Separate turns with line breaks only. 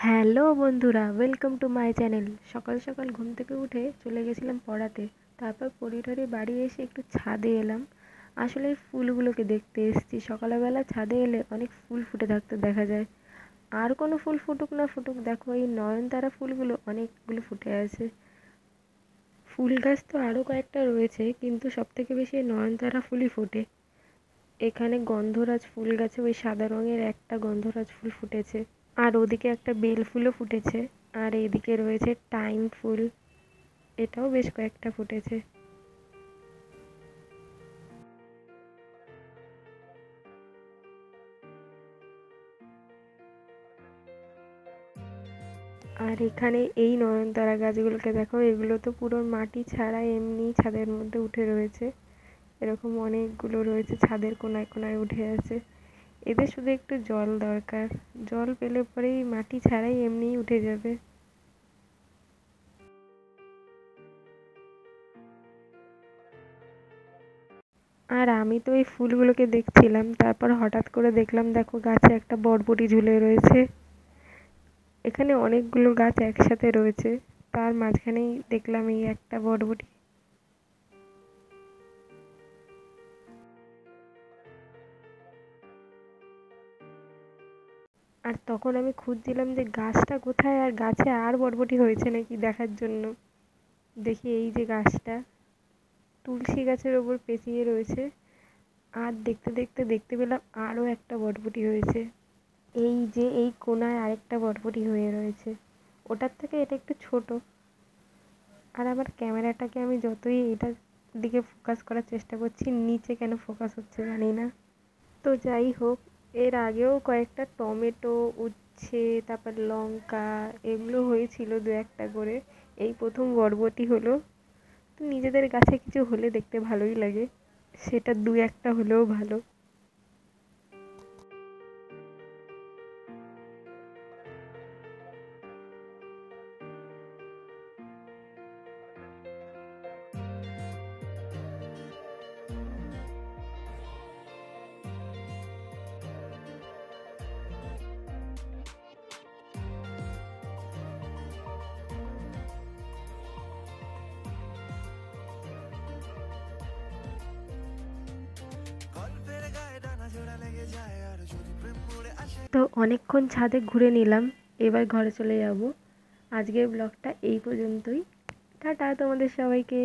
Hello বন্ধুরা, welcome to my channel. সকাল সকাল ঘুম থেকে উঠে চলে গেছিলাম পড়াতে। তারপর পড়ে বাড়ি এসে একটু ছাদে এলাম। আসলে এই ফুলগুলোকে দেখতে এসেছি। সকালবেলা ছাদে এলে অনেক ফুল ফুটে থাকতে দেখা যায়। আর কোনো ফুল ফুটুক না ফুটুক, দেখো এই নয়নতারা ফুলগুলো অনেকগুলো ফুটে আছে। ফুল গাছ তো আরও কয়েকটা রয়েছে, কিন্তু সবথেকে বেশি এই নয়নতারা ফুলই ফোটে। এখানে গন্ধরাজ ফুল গাছে ওই সাদা রঙের একটা গন্ধরাজ ফুল ফুটেছে, আর ওদিকে একটা বেল ফুলও ফুটেছে। আর এইদিকে রয়েছে টাইম ফুল, এটাও বেশ কয়েকটা ফুটেছে। আর এখানে এই নয়নতারা গাছগুলোকে দেখো, এগুলো তো পুরো মাটি ছাড়া এমনি ছাদের মধ্যে উঠে রয়েছে। এরকম অনেকগুলো রয়েছে, ছাদের কোনায় কোনায় উঠে আছে। এদের শুধু একটু জল দরকার, জল পেলে পরেই মাটি ছাড়াই এমনিই উঠে যাবে। আর আমি তো এই ফুলগুলোকে দেখছিলাম, তারপর হঠাৎ করে দেখলাম, দেখো গাছে একটা বরবটি ঝুলে রয়েছে। এখানে অনেকগুলো গাছ একসাথে রয়েছে, তার মাঝখানেই দেখলাম এই একটা বরবটি। আর তখন আমি খুঁজছিলাম যে গাছটা কোথায়, আর গাছে আর বরবটি হয়েছে নাকি দেখার জন্য। দেখি এই যে গাছটা তুলসী গাছের ওপর পেঁচিয়ে রয়েছে। আর দেখতে দেখতে দেখতে পেলাম আরও একটা বরবটি হয়েছে। এই যে এই কোনায় আরেকটা বরবটি হয়ে রয়েছে। ওটার থেকে এটা একটু ছোট। আর আমার ক্যামেরাটাকে আমি যতই এটার দিকে ফোকাস করার চেষ্টা করছি, নিচে কেন ফোকাস হচ্ছে জানি না। তো যাই হোক, এর আগেও কয়েকটা টমেটো, উচ্ছে, তারপর লঙ্কা, এগুলো হয়েছিল দু একটা করে। এই প্রথম বরবটি হলো। তো নিজেদের গাছে কিছু হলে দেখতে ভালোই লাগে, সেটা দু একটা হলেও ভালো। তো অনেকক্ষণ ছাদে ঘুরে নিলাম, এবার ঘরে চলে যাব। আজকের ব্লগটা এই পর্যন্তই। টাটা তোমাদের সবাইকে।